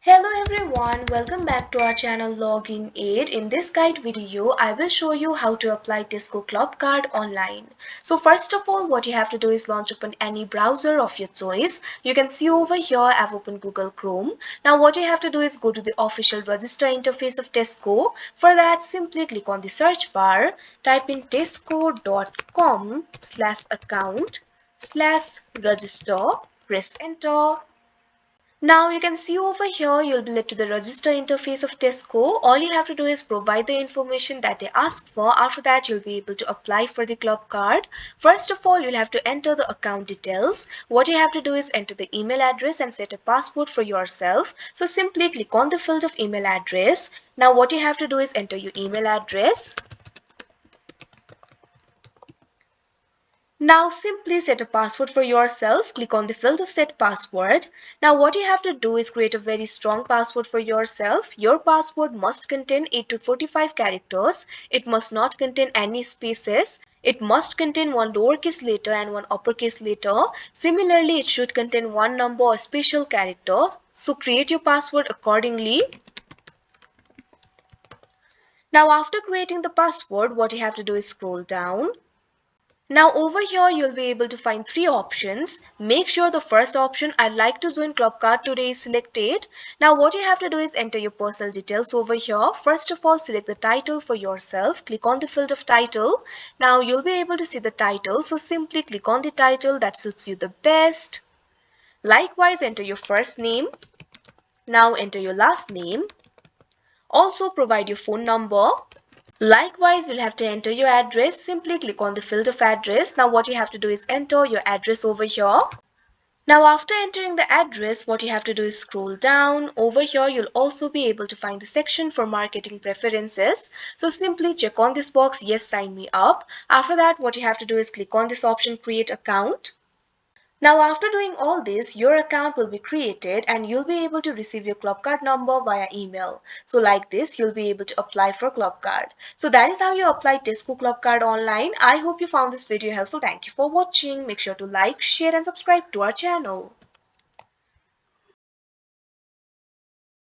Hello everyone, welcome back to our channel Login Aid. In this guide video, I will show you how to apply Tesco Clubcard online. So first of all, what you have to do is launch open any browser of your choice. You can see over here I've opened Google Chrome. Now what you have to do is go to the official register interface of Tesco. For that, simply click on the search bar, type in tesco.com/account/register, press enter. Now you can see over here you'll be led to the register interface of Tesco. All you have to do is provide the information that they ask for. After that you'll be able to apply for the club card. First of all, you'll have to enter the account details. What you have to do is enter the email address and set a password for yourself. So simply click on the field of email address. Now what you have to do is enter your email address. Now simply set a password for yourself. Click on the field of set password. Now what you have to do is create a very strong password for yourself. Your password must contain 8 to 45 characters. It must not contain any spaces. It must contain one lowercase letter and one uppercase letter. Similarly, it should contain one number or special character. So create your password accordingly. Now after creating the password, what you have to do is scroll down. Now over here you'll be able to find three options. Make sure the first option, I'd like to join Clubcard today, is selected. Now what you have to do is enter your personal details over here. First of all, select the title for yourself. Click on the field of title. Now you'll be able to see the title. So simply click on the title that suits you the best. Likewise, enter your first name. Now enter your last name. Also provide your phone number. Likewise, you'll have to enter your address. Simply click on the field of address. Now what you have to do is enter your address over here. Now after entering the address, what you have to do is scroll down. Over here, you'll also be able to find the section for marketing preferences. So simply check on this box, yes, sign me up. After that, what you have to do is click on this option, create account. Now after doing all this, your account will be created and you'll be able to receive your club card number via email. So like this, you'll be able to apply for club card. So that is how you apply Tesco Club Card online. I hope you found this video helpful. Thank you for watching. Make sure to like, share and subscribe to our channel.